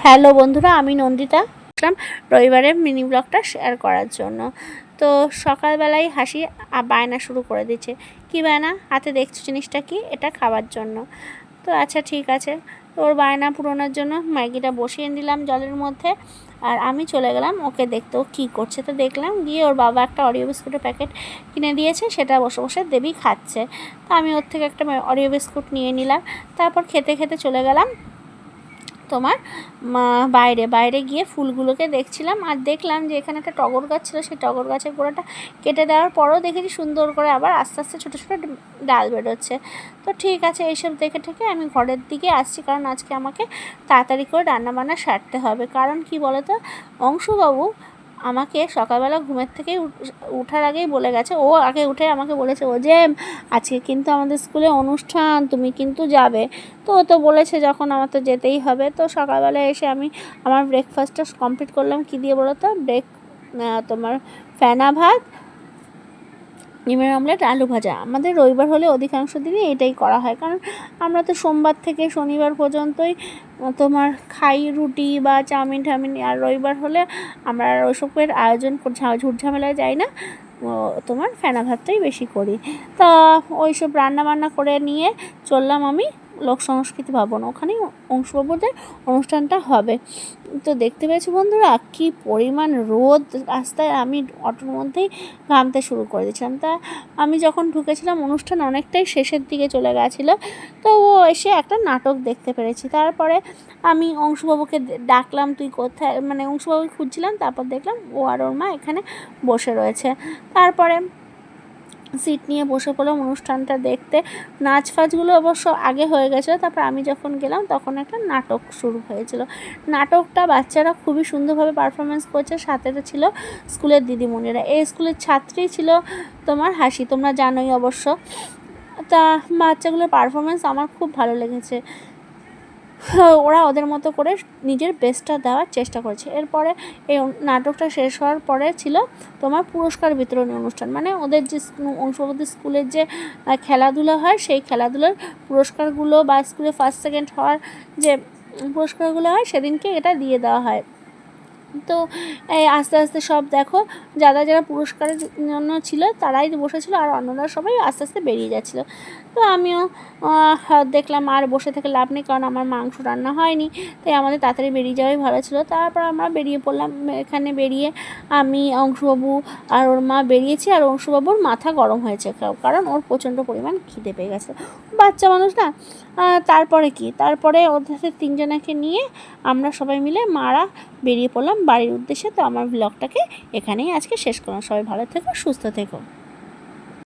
Hello বন্ধুরা, আমি নন্দিতা আসলাম রবিবারের মিনি ব্লগটা শেয়ার করার জন্য। তো সকালবেলায় হাসি বায়না শুরু করে দিচ্ছে। কি বায়না? হাতে দেখছো জিনিসটা কি? এটা খাওয়ার জন্য। তো আচ্ছা ঠিক আছে, ওর বায়না পূরণের জন্য ম্যাগিটা বসিয়ে দিলাম জলের মধ্যে, আর আমি চলে গেলাম ওকে দেখতে ও কী করছে। তো দেখলাম গিয়ে ওর বাবা একটা অরিও বিস্কুটের প্যাকেট কিনে দিয়েছে, সেটা বসে বসে দেবী খাচ্ছে। তো আমি ওর থেকে একটা অরিও বিস্কুট নিয়ে নিলাম, তারপর খেতে খেতে চলে গেলাম তোমার বাইরে গিয়ে ফুলগুলোকে দেখছিলাম। আর দেখলাম যে এখানে একটা টগর গাছ ছিল, সেই টগর গাছের গোড়াটা কেটে দেওয়ার পরও দেখেছি সুন্দর করে আবার আস্তে আস্তে ছোটো ছোটো ডাল বেরোচ্ছে। তো ঠিক আছে, এইসব দেখে ঠেকে আমি ঘরের দিকে আসছি, কারণ আজকে আমাকে তাড়াতাড়ি করে রান্নাবান্না সারতে হবে। কারণ কি বলো তো, অংশুবাবু আমাকে সকালবেলা ঘুমের থেকে উঠার আগেই বলে গেছে, ও আগে উঠে আমাকে বলেছে, ও যে আজকে কিন্তু আমাদের স্কুলে অনুষ্ঠান, তুমি কিন্তু যাবে। তো ও তো বলেছে যখন, আমার তো যেতেই হবে। তো সকালবেলা এসে আমি আমার ব্রেকফাস্টটা কমপ্লিট করলাম। কী দিয়ে বলো তো? তোমার ফেনা ভাত, ডিমের অমলেট, আলু ভাজা। আমাদের রবিবার হলে অধিকাংশ দিনই এটাই করা হয়, কারণ আমরা তো সোমবার থেকে শনিবার পর্যন্তই তোমার খাই রুটি বা চাউমিন ঠাউমিন। আর রবিবার হলে আমরা ওইসবের আয়োজন ঝুট ঝামেলায় যাই না, তোমার ফেনা ভাতটাই বেশি করি। তা ওইসব রান্নাবান্না করে নিয়ে চললাম আমি লোক সংস্কৃতি ভবন, ওখানেই অংশুবাবুদের অনুষ্ঠানটা হবে। তো দেখতে পেয়েছি বন্ধুরা, কী পরিমাণ রোদ রাস্তায়। আমি অটোর মধ্যেই ঘামতে শুরু করে দিয়েছিলাম। তা আমি যখন ঢুকেছিলাম, অনুষ্ঠান অনেকটাই শেষের দিকে চলে গেছিলো। তো ও এসে একটা নাটক দেখতে পেরেছি। তারপরে আমি অংশুবাবুকে ডাকলাম, তুই কোথায়, মানে অংশুবাবুকে খুঁজছিলাম। তারপর দেখলাম ও আর ওর মা এখানে বসে রয়েছে। তারপরে সিট নিয়ে বসে পড়লাম অনুষ্ঠানটা দেখতে। নাচ ফাচগুলো অবশ্য আগে হয়ে গেছিলো। তারপর আমি যখন গেলাম তখন একটা নাটক শুরু হয়েছিল। নাটকটা বাচ্চারা খুবই সুন্দরভাবে পারফরমেন্স করছে, সাথে ছিল স্কুলের দিদিমণিরা। এই স্কুলের ছাত্রী ছিল তোমার হাসি, তোমরা জানোই অবশ্য। তা বাচ্চাগুলোর পারফরমেন্স আমার খুব ভালো লেগেছে। ওরা ওদের মতো করে নিজের বেস্টটা দেওয়ার চেষ্টা করেছে। এরপরে এই নাটকটা শেষ হওয়ার পরে ছিল তোমার পুরস্কার বিতরণী অনুষ্ঠান, মানে ওদের যে অংশগ্রহণ স্কুলের যে খেলাধুলা হয়, সেই খেলাধুলার পুরস্কারগুলো বা স্কুলে ফার্স্ট সেকেন্ড হওয়ার যে পুরস্কারগুলো হয়, সেদিনকে এটা দিয়ে দেওয়া হয়। তো এই আস্তে আস্তে সব দেখো, যারা পুরস্কারের জন্য ছিল তারাই বসেছিল, আর অন্যরা সবাই আস্তে আস্তে বেরিয়ে যাচ্ছিলো। তো আমিও দেখলাম আর বসে থেকে লাভ নেই, কারণ আমার মাংস রান্না হয়নি, তাই আমাদের তাড়াতাড়ি বেরিয়ে যাওয়াই ভালো ছিল। তারপর আমরা বেরিয়ে পড়লাম। এখানে বেরিয়ে আমি, অংশুবাবু আর ওর মা বেরিয়েছি। আর অংশুবাবুর মাথা গরম হয়েছে, কারণ ওর প্রচণ্ড পরিমাণ খিদে পেয়ে গেছে, বাচ্চা মানুষ না। তারপরে ওদের তিনজনাকে নিয়ে আমরা সবাই মিলে মারা বেরিয়ে পড়লাম বাড়ির উদ্দেশ্যে। তো আমার ব্লগটাকে এখানেই আজকে শেষ করলাম। সবাই ভালো থেকো, সুস্থ থেকো।